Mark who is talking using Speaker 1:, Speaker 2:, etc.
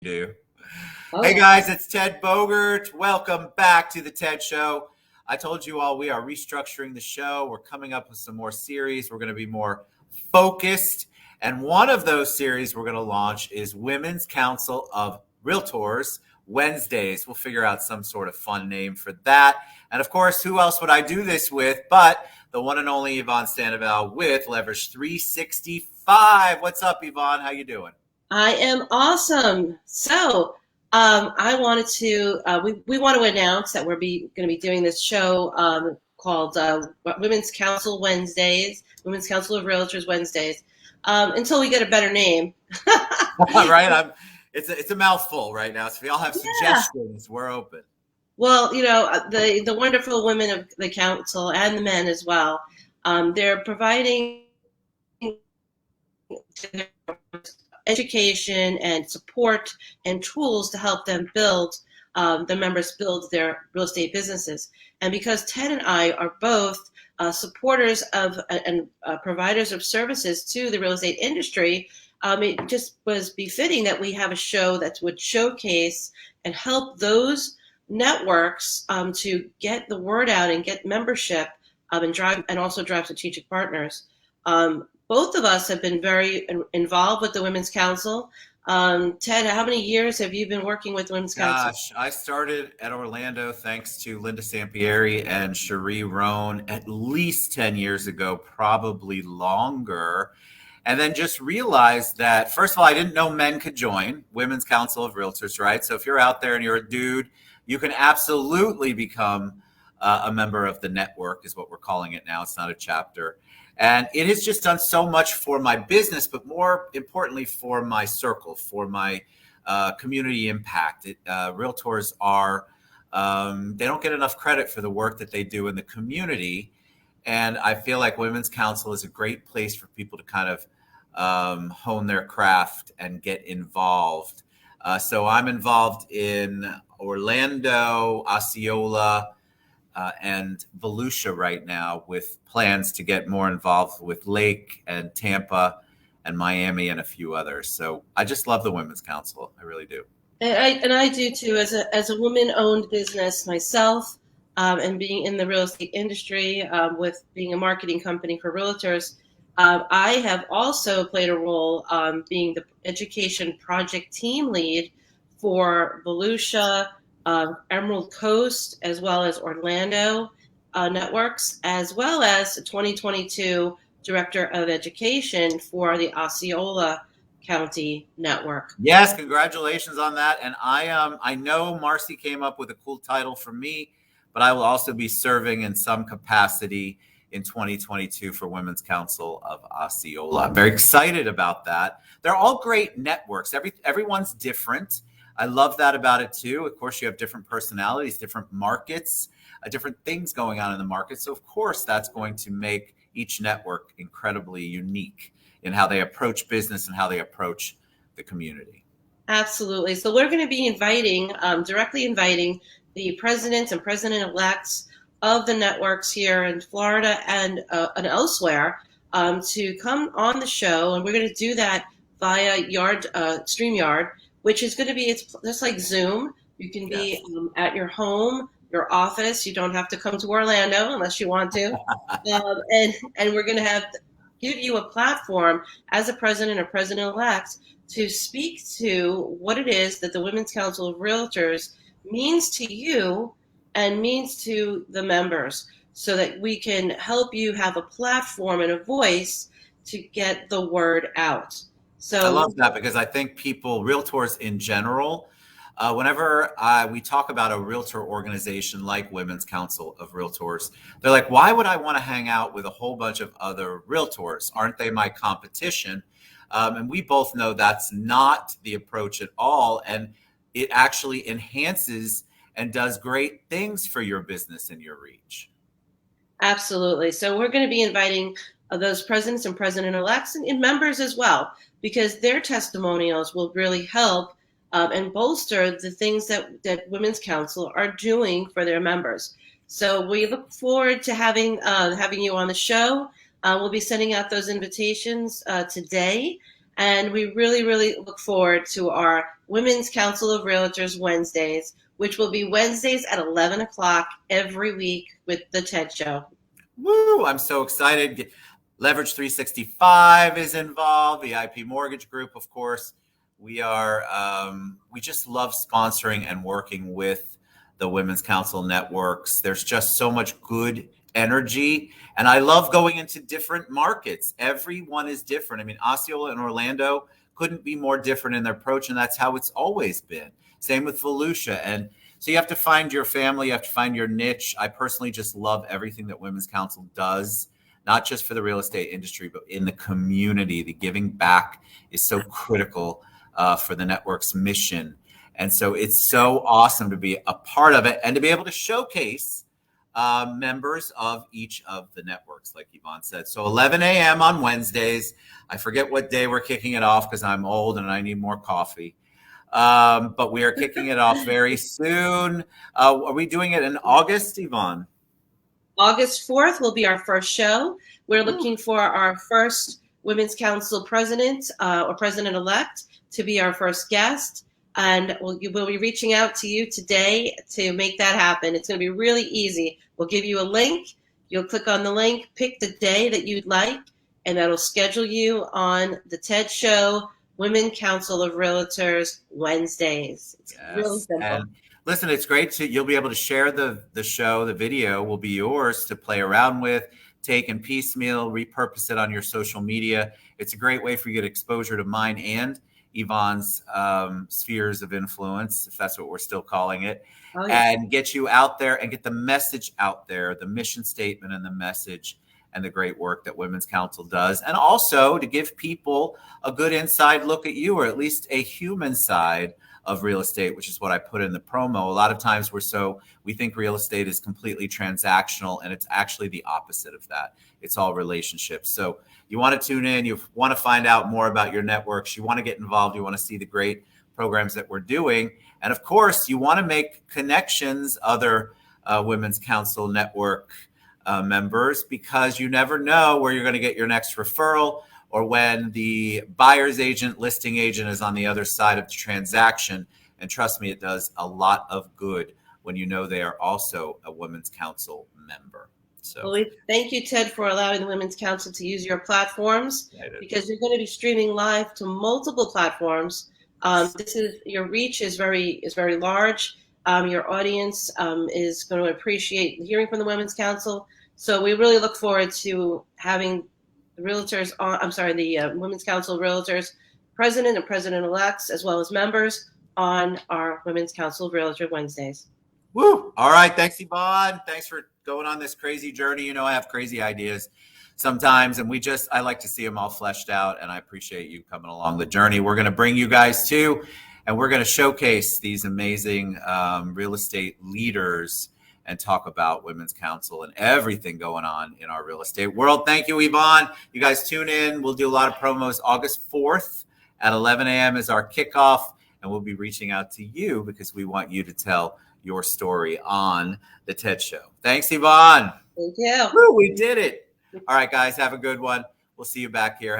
Speaker 1: do.
Speaker 2: Oh
Speaker 1: Hey
Speaker 2: yeah.
Speaker 1: guys, it's Ted Bogert. Welcome back to the Ted Show. I told you all we are restructuring the show. We're coming up with some more series. We're going to be more focused. And one of those series we're going to launch is Women's Council of Realtors Wednesdays. We'll figure out some sort of fun name for that. And of course, who else would I do this with but the one and only Yvonne Sandoval with Leverage 365. What's up, Yvonne? How you doing?
Speaker 2: I am awesome. I wanted to, we want to announce that we're going to be doing this show called Women's Council Wednesdays, Women's Council of Realtors Wednesdays, until we get a better name.
Speaker 1: Right? It's a mouthful right now. So if y'all have
Speaker 2: Yeah.
Speaker 1: suggestions, we're open.
Speaker 2: Well, the wonderful women of the council and the men as well, they're providing education and support and tools to help them build the members build their real estate businesses. And because Ted and I are both supporters of and providers of services to the real estate industry, it just was befitting that we have a show that would showcase and help those networks to get the word out and get membership and also drive strategic partners. Both of us have been very involved with the Women's Council. Ted, how many years have you been working with Women's Council?
Speaker 1: Gosh, I started at Orlando thanks to Linda Sampieri and Cherie Roan at least 10 years ago, probably longer. And then just realized that, first of all, I didn't know men could join Women's Council of Realtors, right? So if you're out there and you're a dude, you can absolutely become a member of the network, is what we're calling it now. It's not a chapter. And it has just done so much for my business, but more importantly, for my circle, for my community impact. Realtors are, they don't get enough credit for the work that they do in the community. And I feel like Women's Council is a great place for people to kind of hone their craft and get involved. So I'm involved in Orlando, Osceola, and Volusia right now, with plans to get more involved with Lake and Tampa and Miami and a few others. So I just love the Women's Council. I really do.
Speaker 2: And I do too, as a woman-owned business myself, and being in the real estate industry, with being a marketing company for realtors. I have also played a role being the education project team lead for Volusia, Emerald Coast, as well as Orlando networks, as well as 2022 Director of Education for the Osceola County Network.
Speaker 1: Yes, congratulations on that. And I know Marcy came up with a cool title for me, but I will also be serving in some capacity in 2022 for Women's Council of Osceola. I'm very excited about that. They're all great networks. Everyone's different. I love that about it too. Of course, you have different personalities, different markets, different things going on in the market. So of course, that's going to make each network incredibly unique in how they approach business and how they approach the community.
Speaker 2: Absolutely. So we're going to be directly inviting the presidents and president-elects of the networks here in Florida and elsewhere to come on the show. And we're going to do that via StreamYard, which is going to be, it's just like Zoom. You can be at your home, your office. You don't have to come to Orlando unless you want to. And we're going to give you a platform as a president or president-elect to speak to what it is that the Women's Council of Realtors means to you and means to the members, so that we can help you have a platform and a voice to get the word out. So
Speaker 1: I love that, because I think realtors in general, whenever we talk about a realtor organization like Women's Council of Realtors, they're like, why would I want to hang out with a whole bunch of other realtors? Aren't they my competition? And we both know that's not the approach at all. And it actually enhances and does great things for your business and your reach.
Speaker 2: absolutely. So we're going to be inviting those presidents and president-elects and members as well, because their testimonials will really help and bolster the things that Women's Council are doing for their members. So we look forward to having you on the show. We'll be sending out those invitations today, and we really, really look forward to our Women's Council of Realtors Wednesdays, which will be Wednesdays at 11 o'clock every week with the TED Show.
Speaker 1: Woo! I'm so excited. Leverage 365 is involved. The IP Mortgage Group, of course. We just love sponsoring and working with the Women's Council networks. There's just so much good energy. And I love going into different markets. Everyone is different. I mean, Osceola and Orlando couldn't be more different in their approach. And that's how it's always been. Same with Volusia. And so you have to find your family. You have to find your niche. I personally just love everything that Women's Council does, not just for the real estate industry, but in the community. The giving back is so critical for the network's mission. And so it's so awesome to be a part of it and to be able to showcase members of each of the networks, like Yvonne said. So 11 a.m. on Wednesdays. I forget what day we're kicking it off because I'm old and I need more coffee. But we are kicking it off very soon. Are we doing it in August, Yvonne?
Speaker 2: August 4th will be our first show. We're looking for our first Women's Council president or president-elect to be our first guest. And we'll be reaching out to you today to make that happen. It's going to be really easy. We'll give you a link. You'll click on the link, pick the day that you'd like, and that'll schedule you on the TED Show, Women Council of Realtors Wednesdays. It's really simple.
Speaker 1: And listen, it's great you'll be able to share the show. The video will be yours to play around with, take and piecemeal, repurpose it on your social media. It's a great way for you to get exposure to mine and Yvonne's spheres of influence, if that's what we're still calling it, and get you out there and get the message out there, the mission statement and the message and the great work that Women's Council does. And also to give people a good inside look at you, or at least a human side of real estate, which is what I put in the promo. A lot of times we think real estate is completely transactional, and it's actually the opposite of that. It's all relationships. So you want to tune in, you want to find out more about your networks, you want to get involved, you want to see the great programs that we're doing. And of course, you want to make connections, other Women's Council network members, because you never know where you're going to get your next referral, or when the buyer's agent, listing agent is on the other side of the transaction. And trust me, it does a lot of good when you know they are also a Women's Council member. So
Speaker 2: well, thank you, Ted, for allowing the Women's Council to use your platforms, because you're going to be streaming live to multiple platforms. Your reach is very large. Your audience is going to appreciate hearing from the Women's Council. So we really look forward to having the realtors the Women's Council of Realtors president and president-elects, as well as members, on our Women's Council of Realtors Wednesdays.
Speaker 1: Woo! All right. Thanks, Yvonne. Thanks for going on this crazy journey. You know, I have crazy ideas sometimes, and I like to see them all fleshed out, and I appreciate you coming along the journey. We're going to bring you guys too, and we're going to showcase these amazing real estate leaders and talk about Women's Council and everything going on in our real estate world. Thank you, Yvonne. You guys tune in. We'll do a lot of promos. August 4th at 11 a.m. is our kickoff, and we'll be reaching out to you because we want you to tell your story on the TED Show. Thanks, Yvonne.
Speaker 2: Thank you.
Speaker 1: Woo, we did it. All right, guys, have a good one. We'll see you back here.